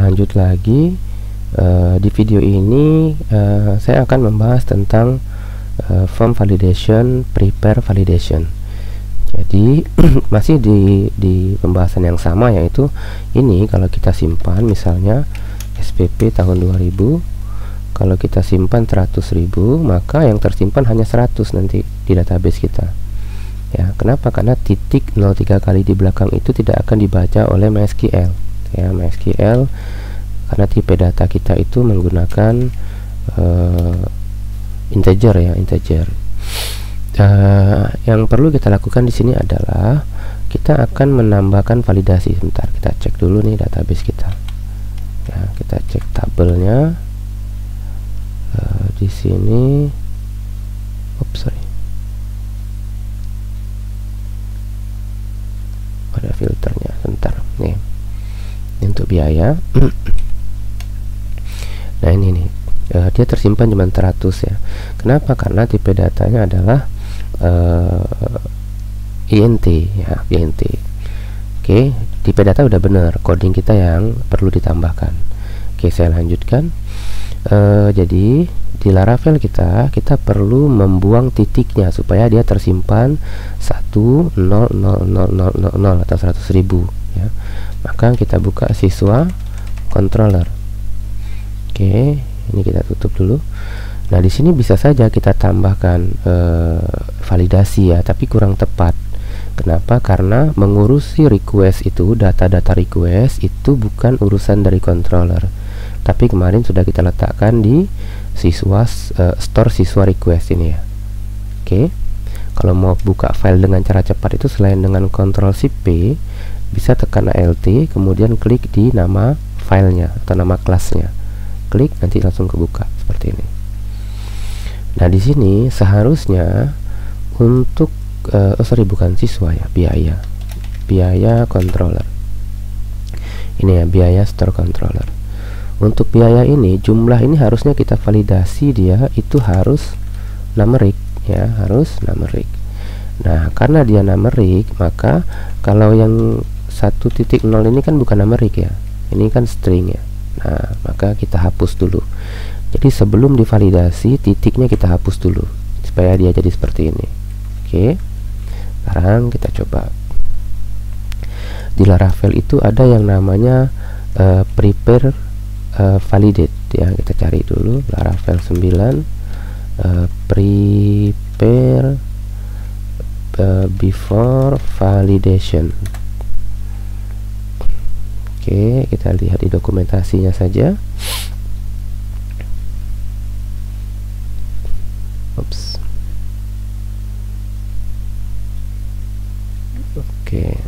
lanjut lagi. Di video ini saya akan membahas tentang form validation, prepare validation. Jadi masih di pembahasan yang sama, yaitu ini kalau kita simpan misalnya SPP tahun 2000, kalau kita simpan 100.000, maka yang tersimpan hanya 100 nanti di database kita. Ya, kenapa? Karena titik 03 kali di belakang itu tidak akan dibaca oleh MySQL. Ya, MySQL karena tipe data kita itu menggunakan integer, ya, integer. Yang perlu kita lakukan di sini adalah kita akan menambahkan validasi. Sebentar, kita cek dulu nih database kita. Ya, kita cek tabelnya. Di sini, ada filternya. Sebentar, nih. Ini untuk biaya. Nah, ini nih, dia tersimpan cuma 100 ya. Kenapa? Karena tipe datanya adalah INT, ya, INT. Oke, tipe data udah bener, coding kita yang perlu ditambahkan. Oke, saya lanjutkan. Jadi di Laravel kita perlu membuang titiknya supaya dia tersimpan 10000 atau 100.000 ya. Maka kita buka siswa controller. Oke, ini kita tutup dulu. Nah, di sini bisa saja kita tambahkan validasi ya, tapi kurang tepat. Kenapa? Karena mengurusi request itu, data-data request itu bukan urusan dari controller, tapi kemarin sudah kita letakkan di siswa store siswa request ini ya. Oke, kalau mau buka file dengan cara cepat itu selain dengan Ctrl Shift P, bisa tekan Alt kemudian klik di nama filenya atau nama kelasnya. Klik, nanti langsung kebuka seperti ini. Nah, di sini seharusnya untuk bukan siswa ya, biaya controller. Ini ya, biaya store controller. Untuk biaya ini, jumlah ini harusnya kita validasi dia itu harus numeric ya, harus numeric. Nah, karena dia numeric, maka kalau yang 1.0 ini kan bukan numeric ya, ini kan string ya. Nah, maka kita hapus dulu. Jadi sebelum divalidasi, titiknya kita hapus dulu supaya dia jadi seperti ini. Oke, sekarang kita coba. Di Laravel itu ada yang namanya prepare validate ya. Kita cari dulu Laravel 9 prepare before validation. Oke, kita lihat di dokumentasinya saja. Oke.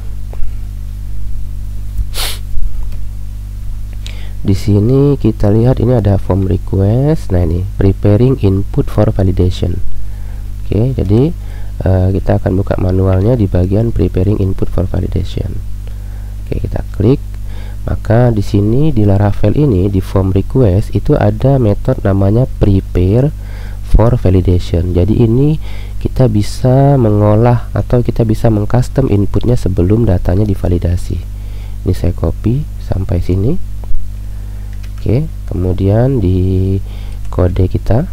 Di sini kita lihat ini ada form request. Nah, ini preparing input for validation. Oke, jadi kita akan buka manualnya di bagian preparing input for validation. Oke, kita klik. Maka di sini di Laravel ini di form request itu ada metode namanya prepare for validation. Jadi ini kita bisa mengolah atau kita bisa mengcustom inputnya sebelum datanya divalidasi. Ini saya copy sampai sini. Oke, kemudian di kode kita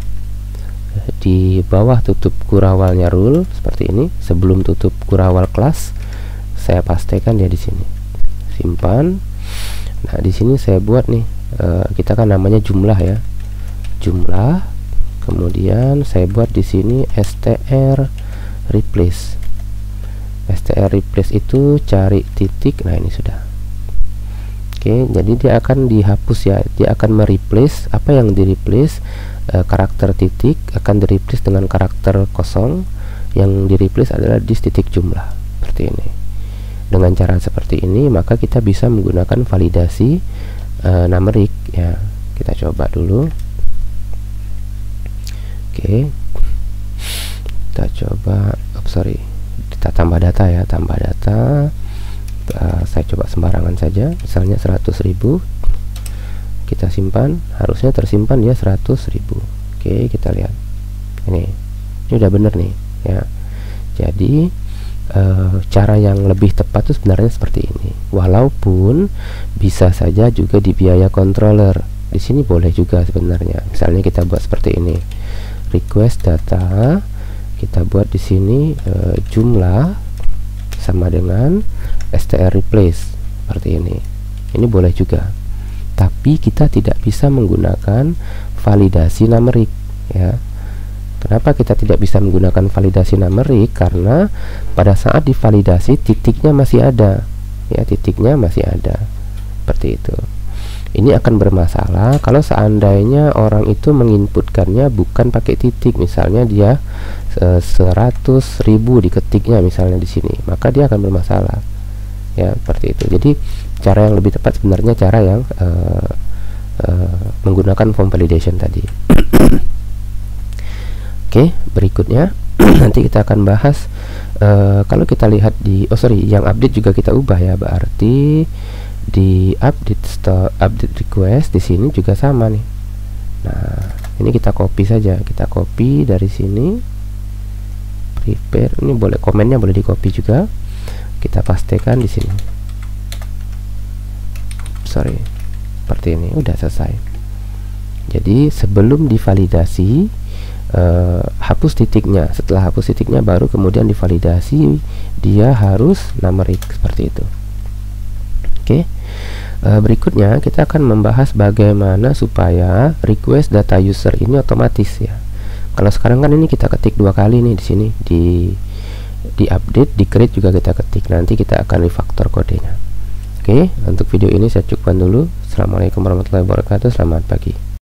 di bawah tutup kurawalnya rule seperti ini. Sebelum tutup kurawal kelas, saya pastekan dia di sini. Simpan. Nah, di sini saya buat nih, kita kan namanya jumlah ya, jumlah. Kemudian saya buat di sini str replace. Str replace itu cari titik. Nah, ini sudah. Oke, jadi dia akan dihapus ya, dia akan mereplace apa yang di-replace, karakter titik akan di-replace dengan karakter kosong. Yang di-replace adalah di titik jumlah seperti ini. Dengan cara seperti ini, maka kita bisa menggunakan validasi numeric ya. Kita coba dulu. Oke, kita coba. Kita tambah data ya, tambah data. Saya coba sembarangan saja, misalnya 100.000. Kita simpan, harusnya tersimpan dia 100.000. Oke, kita lihat. Ini udah bener nih ya. Jadi cara yang lebih tepat itu sebenarnya seperti ini, walaupun bisa saja juga di biaya controller. Di sini boleh juga sebenarnya. Misalnya kita buat seperti ini, request data, kita buat di sini jumlah sama dengan str replace seperti ini. Ini boleh juga, tapi kita tidak bisa menggunakan validasi numerik ya. Kenapa kita tidak bisa menggunakan validasi numerik? Karena pada saat divalidasi titiknya masih ada ya, titiknya masih ada seperti itu. Ini akan bermasalah kalau seandainya orang itu menginputkannya bukan pakai titik, misalnya dia 100.000 diketiknya misalnya di sini, maka dia akan bermasalah ya, seperti itu. Jadi cara yang lebih tepat sebenarnya cara yang menggunakan form validation tadi. Oke, berikutnya nanti kita akan bahas kalau kita lihat di yang update juga kita ubah ya, berarti di update request di sini juga sama nih. Nah, ini kita copy saja, kita copy dari sini, prepare, ini boleh komennya boleh di copy juga, kita pastekan di sini. Seperti ini, udah selesai. Jadi sebelum divalidasi hapus titiknya, setelah hapus titiknya baru kemudian divalidasi, dia harus numerik seperti itu. Oke. Berikutnya kita akan membahas bagaimana supaya request data user ini otomatis ya. Kalau sekarang kan ini kita ketik 2 kali nih di sini, di update, di create juga kita ketik. Nanti kita akan refactor kodenya. Oke, untuk video ini saya cukupkan dulu. Assalamualaikum warahmatullahi wabarakatuh. Selamat pagi.